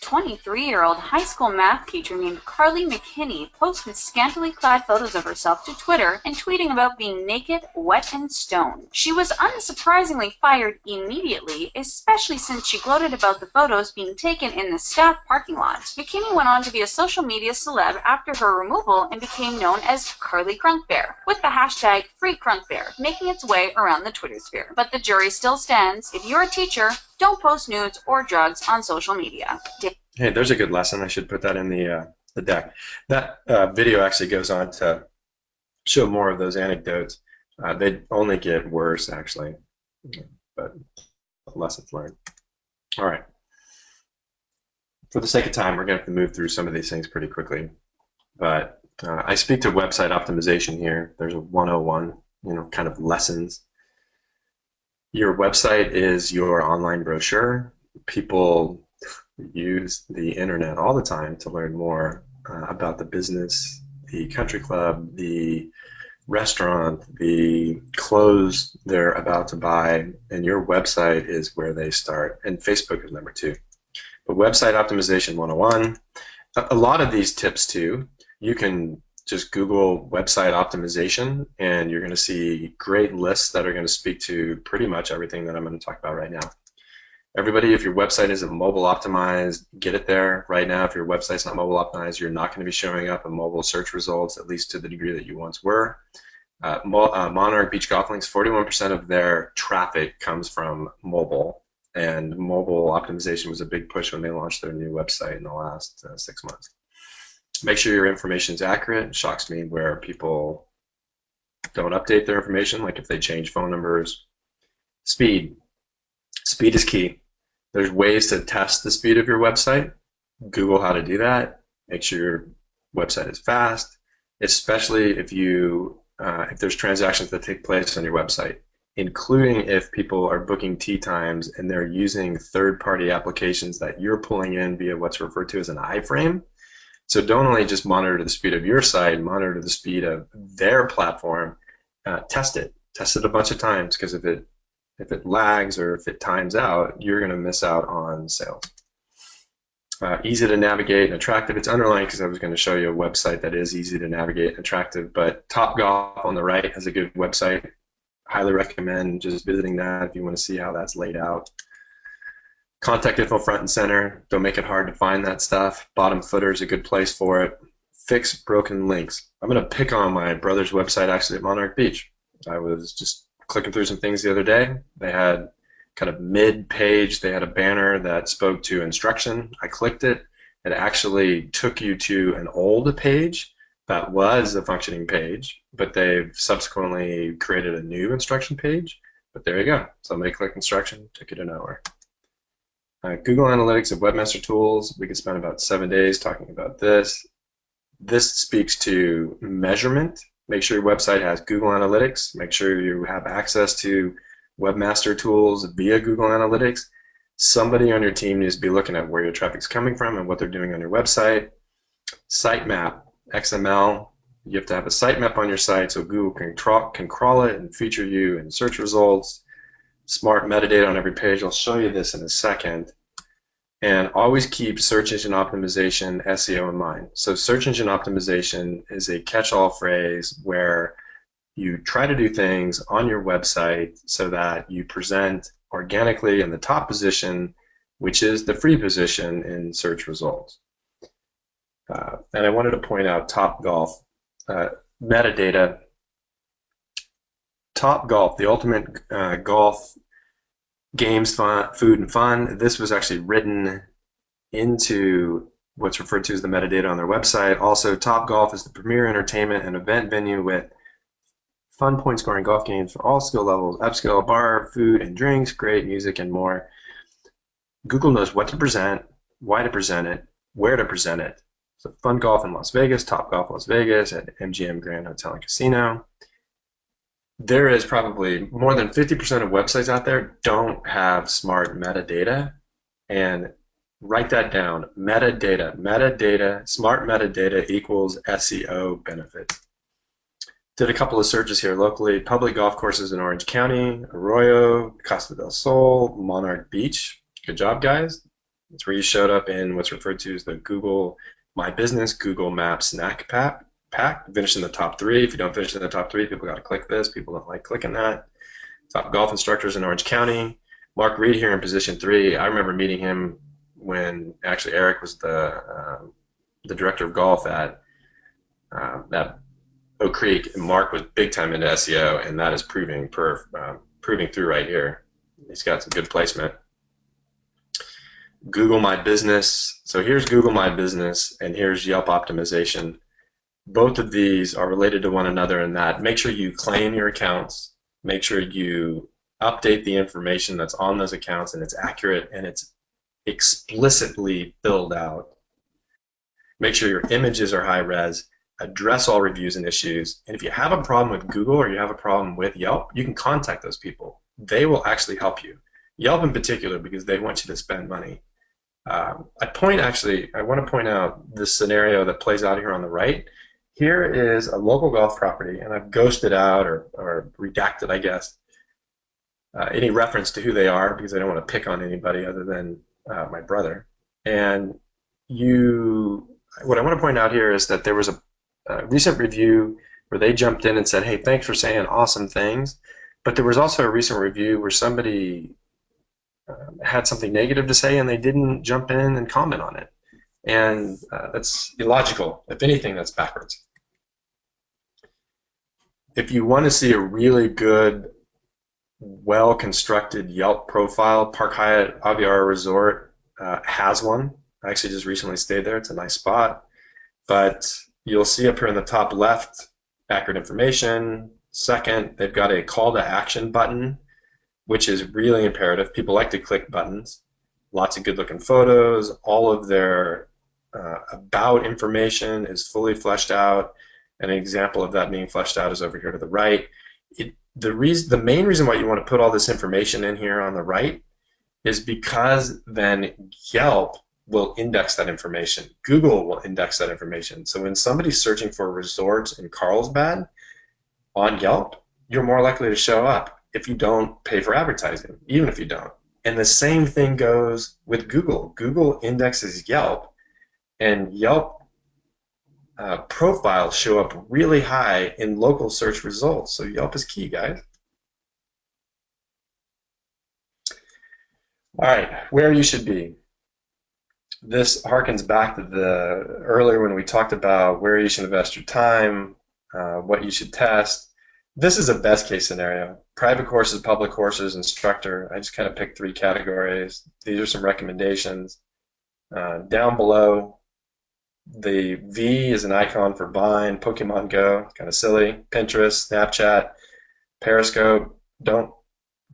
23-year-old high school math teacher named Carly McKinney posted scantily clad photos of herself to Twitter and tweeting about being naked, wet, and stoned. She was unsurprisingly fired immediately, especially since she gloated about the photos being taken in the staff parking lot. McKinney went on to be a social media celeb after her removal and became known as Carly Crunk Bear, with the hashtag #FreeCrunkBear making its way around the Twitter sphere. But the jury still stands. If you're a teacher, don't post nudes or drugs on social media. Hey, there's a good lesson. I should put that in the deck. That video actually goes on to show more of those anecdotes. They only get worse, actually, but lessons learned. All right. For the sake of time, we're going to have to move through some of these things pretty quickly. But I speak to website optimization here. There's a 101, kind of lessons. Your website is your online brochure. People use the internet all the time to learn more about the business, the country club, the restaurant, the clothes they're about to buy, and your website is where they start. And Facebook is number 2. But website optimization 101, a lot of these tips too, you can just Google website optimization and you're going to see great lists that are going to speak to pretty much everything that I'm going to talk about right now. Everybody, if your website isn't mobile optimized, get it there right now. If your website's not mobile optimized, you're not going to be showing up in mobile search results, at least to the degree that you once were. Monarch Beach Golf Links, 41% of their traffic comes from mobile, and mobile optimization was a big push when they launched their new website in the last 6 months. Make sure your information is accurate. It shocks me where people don't update their information, like if they change phone numbers. Speed. Speed is key. There's ways to test the speed of your website. Google how to do that. Make sure your website is fast, especially if there's transactions that take place on your website, including if people are booking tee times and they're using third-party applications that you're pulling in via what's referred to as an iframe. So don't only just monitor the speed of your site, monitor the speed of their platform. Test it a bunch of times, because if it lags or if it times out, you're going to miss out on sales. Easy to navigate and attractive. It's underlined because I was going to show you a website that is easy to navigate and attractive, but Topgolf on the right has a good website. Highly recommend just visiting that if you want to see how that's laid out. Contact info front and center. Don't make it hard to find that stuff. Bottom footer is a good place for it. Fix broken links. I'm going to pick on my brother's website actually at Monarch Beach. I was just clicking through some things the other day. They had kind of mid-page, they had a banner that spoke to instruction. I clicked it. It actually took you to an old page that was a functioning page, but they've subsequently created a new instruction page. But there you go. Somebody clicked instruction, took you to nowhere. Google Analytics and Webmaster Tools. We could spend about 7 days talking about this. This speaks to measurement. Make sure your website has Google Analytics. Make sure you have access to Webmaster Tools via Google Analytics. Somebody on your team needs to be looking at where your traffic's coming from and what they're doing on your website. Sitemap, XML. You have to have a sitemap on your site so Google can crawl it and feature you in search results. Smart metadata on every page. I'll show you this in a second. And always keep search engine optimization, SEO in mind. So search engine optimization is a catch-all phrase where you try to do things on your website so that you present organically in the top position, which is the free position in search results. And I wanted to point out Topgolf metadata. Topgolf, the ultimate golf games, food, and fun. This was actually written into what's referred to as the metadata on their website. Also, Topgolf is the premier entertainment and event venue with fun point scoring golf games for all skill levels, upscale bar, food and drinks, great music, and more. Google knows what to present, why to present it, where to present it. So Fun Golf in Las Vegas, Topgolf Las Vegas at MGM Grand Hotel and Casino. There is probably more than 50% of websites out there don't have smart metadata, and write that down. Metadata, smart metadata equals SEO benefit. Did a couple of searches here locally. Public golf courses in Orange County, Arroyo, Costa del Sol, Monarch Beach. Good job, guys. That's where you showed up in what's referred to as the Google My Business, Google Maps Snack Pack. Finish in the top 3. If you don't finish in the top 3, people got to click this. People don't like clicking that. Top golf instructors in Orange County. Mark Reed here in position 3. I remember meeting him when actually Eric was the director of golf at Oak Creek, and Mark was big time into SEO, and that is proving through right here. He's got some good placement. Google My Business. So here's Google My Business, and here's Yelp optimization. Both of these are related to one another in that make sure you claim your accounts, make sure you update the information that's on those accounts, and it's accurate and it's explicitly filled out. Make sure your images are high res, address all reviews and issues, and if you have a problem with Google or you have a problem with Yelp, you can contact those people. They will actually help you. Yelp in particular, because they want you to spend money. I want to point out this scenario that plays out here on the right. Here is a local golf property, and I've ghosted out or redacted, I guess, any reference to who they are because I don't want to pick on anybody other than my brother. And what I want to point out here is that there was a recent review where they jumped in and said, hey, thanks for saying awesome things. But there was also a recent review where somebody had something negative to say and they didn't jump in and comment on it. And that's illogical. If anything, that's backwards. If you want to see a really good, well-constructed Yelp profile, Park Hyatt Aviara Resort has one. I actually just recently stayed there. It's a nice spot. But you'll see up here in the top left, accurate information. Second, they've got a call to action button, which is really imperative. People like to click buttons. Lots of good-looking photos. All of their about information is fully fleshed out. And an example of that being fleshed out is over here to the right. The main reason why you want to put all this information in here on the right is because then Yelp will index that information. Google will index that information. So when somebody's searching for resorts in Carlsbad on Yelp, you're more likely to show up if you don't pay for advertising, even if you don't. And the same thing goes with Google. Google indexes Yelp, and Yelp profiles show up really high in local search results. So Yelp is key, guys. All right, where you should be. This harkens back to the earlier when we talked about where you should invest your time, what you should test. This is a best case scenario. Private courses, public courses, instructor. I just kind of picked 3 categories. These are some recommendations. Down below, the V is an icon for Vine, Pokemon Go, kind of silly, Pinterest, Snapchat, Periscope. Don't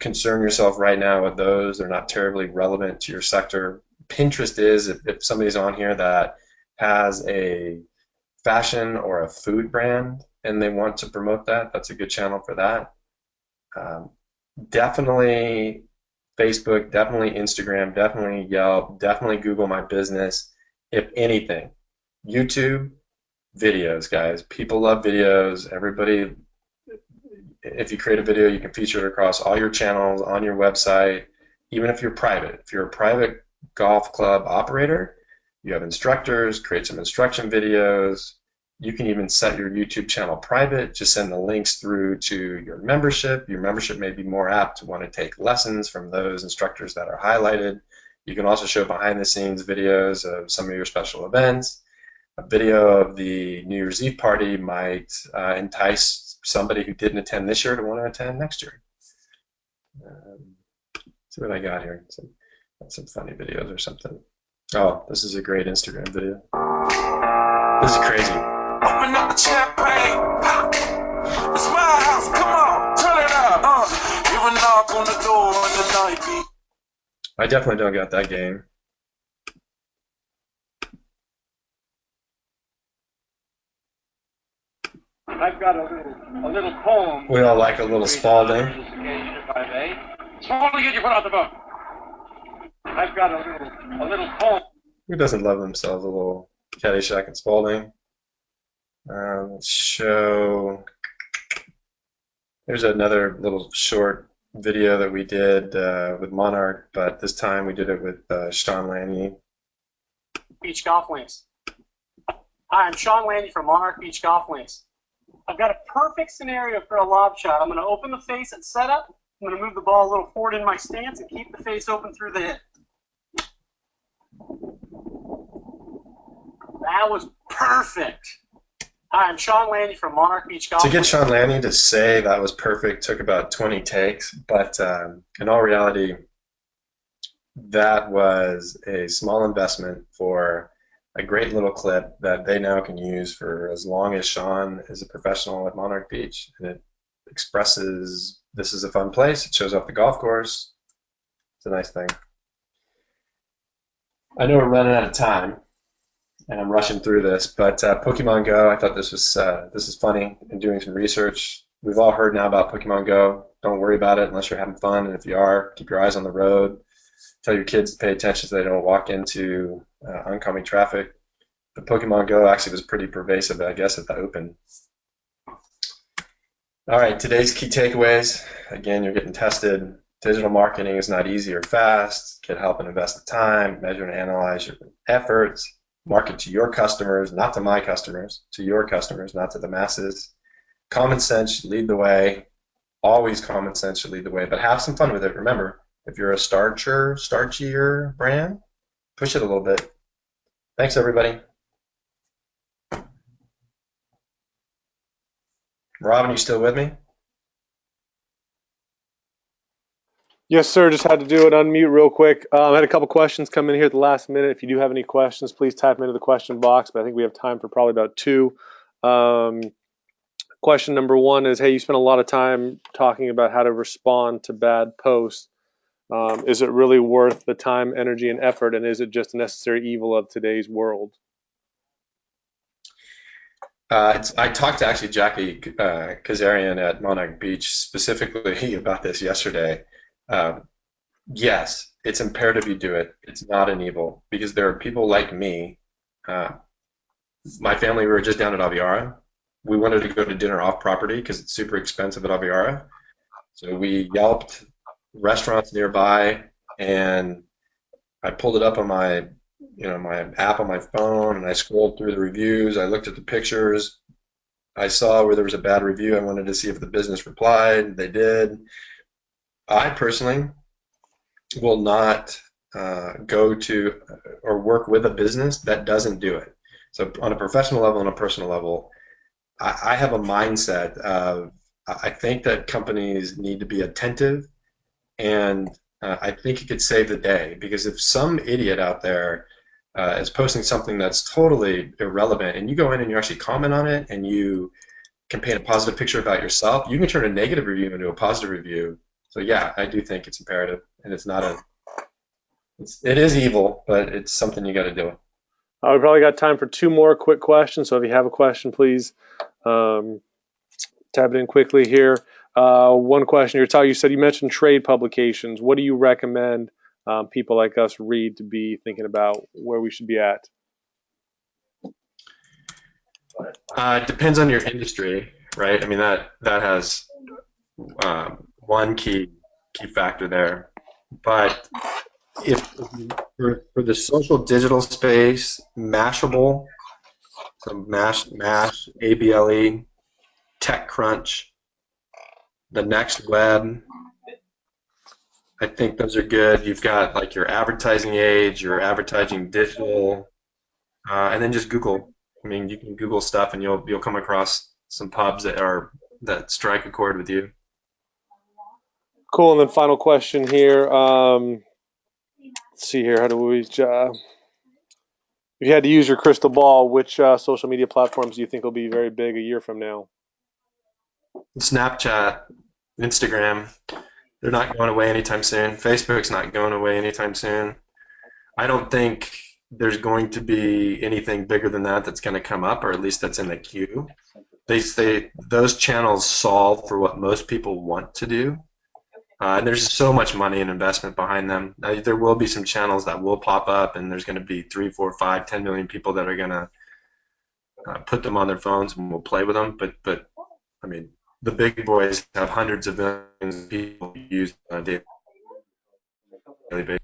concern yourself right now with those. They're not terribly relevant to your sector. Pinterest is, if somebody's on here that has a fashion or a food brand and they want to promote that, that's a good channel for that. Definitely Facebook, definitely Instagram, definitely Yelp, definitely Google My Business. If anything, YouTube, videos, guys. People love videos. Everybody, if you create a video, you can feature it across all your channels, on your website, even if you're private. If you're a private golf club operator, you have instructors, create some instruction videos. You can even set your YouTube channel private, just send the links through to your membership. Your membership may be more apt to want to take lessons from those instructors that are highlighted. You can also show behind the scenes videos of some of your special events. a video of the New Year's Eve party might entice somebody who didn't attend this year to want to attend next year. See what I got here. Some funny videos or something. Oh, this is a great Instagram video. This is crazy. Open up the champagne. It's my house. Come on, turn it up. Give a knock on the door in the night. I definitely don't got that game. I've got a little poem. We all like a little Spalding. If I may. Spalding, get your foot out the boat. I've got a little poem. Who doesn't love themselves a little Caddyshack and Spalding? Let's show. There's another little short video that we did with Monarch, but this time we did it with Sean Lanier. Beach Golf Links. Hi, I'm Sean Lanier from Monarch Beach Golf Links. I've got a perfect scenario for a lob shot. I'm going to open the face at setup. I'm going to move the ball a little forward in my stance and keep the face open through the hip. That was perfect. Hi, I'm Sean Landy from Monarch Beach Golf. To get Sean Landy to say that was perfect took about 20 takes, but in all reality, that was a small investment for a great little clip that they now can use for as long as Sean is a professional at Monarch Beach. And it expresses this is a fun place. It shows off the golf course. It's a nice thing. I know we're running out of time, and I'm rushing through this, but Pokemon Go, I thought this is funny. In doing some research, we've all heard now about Pokemon Go. Don't worry about it unless you're having fun, and if you are, keep your eyes on the road. Tell your kids to pay attention so they don't walk into oncoming traffic. But Pokemon Go actually was pretty pervasive, I guess, at the Open. All right, today's key takeaways. Again, you're getting tested. Digital marketing is not easy or fast. Get help and invest the time. Measure and analyze your efforts. Market to your customers, not to my customers. To your customers, not to the masses. Common sense should lead the way. Always common sense should lead the way, but have some fun with it. Remember, if you're a starchier brand, push it a little bit. Thanks, everybody. Robin, you still with me? Yes, sir. Just had to do it. Unmute real quick. I had a couple questions come in here at the last minute. If you do have any questions, please type them into the question box. But I think we have time for probably about two. Question number one is, hey, you spent a lot of time talking about how to respond to bad posts. Is it really worth the time, energy, and effort, and is it just a necessary evil of today's world? I talked to actually Jackie Kazarian at Monarch Beach specifically about this yesterday. Yes, it's imperative you do it. It's not an evil, because there are people like me. My family, we were just down at Aviara. We wanted to go to dinner off property because it's super expensive at Aviara. So we Yelped restaurants nearby, and I pulled it up on my app on my phone, and I scrolled through the reviews. I looked at the pictures. I saw where there was a bad review. I wanted to see if the business replied. They did. I personally will not go to or work with a business that doesn't do it. So on a professional level and a personal level, I have a mindset of I think that companies need to be attentive, and I think it could save the day, because if some idiot out there is posting something that's totally irrelevant, and you go in and you actually comment on it, and you can paint a positive picture about yourself, you can turn a negative review into a positive review. So yeah, I do think it's imperative, and it's not it is evil, but it's something you got to do. We probably got time for two more quick questions, so if you have a question, please type it in quickly here. One question, you said you mentioned trade publications. What do you recommend people like us read to be thinking about where we should be at? It depends on your industry, right? I mean, that has one key factor there. But if for the social digital space, Mashable, so Mash, ABLE, TechCrunch, The Next Web, I think those are good. You've got like your Advertising Age, your Advertising Digital, and then just Google. I mean, you can Google stuff and you'll come across some pubs that strike a chord with you. Cool. And then final question here. Let's see here. How do we? If you had to use your crystal ball, which social media platforms do you think will be very big a year from now? Snapchat, Instagram, they're not going away anytime soon. Facebook's not going away anytime soon. I don't think there's going to be anything bigger than that that's going to come up, or at least that's in the queue. Those channels solve for what most people want to do. And there's so much money and investment behind them. There will be some channels that will pop up, and there's going to be 3, 4, 5, 10 million people that are going to put them on their phones and will play with them. But I mean, the big boys have hundreds of millions of people use on a daily basis.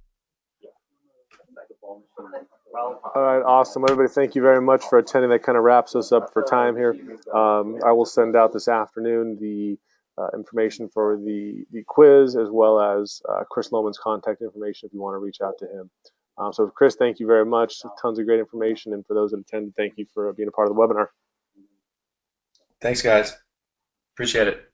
All right, awesome. Everybody, thank you very much for attending. That kind of wraps us up for time here. I will send out this afternoon the information for the quiz, as well as Chris Lohman's contact information if you want to reach out to him. So, Chris, thank you very much. Tons of great information. And for those that attended, thank you for being a part of the webinar. Thanks, guys. Appreciate it.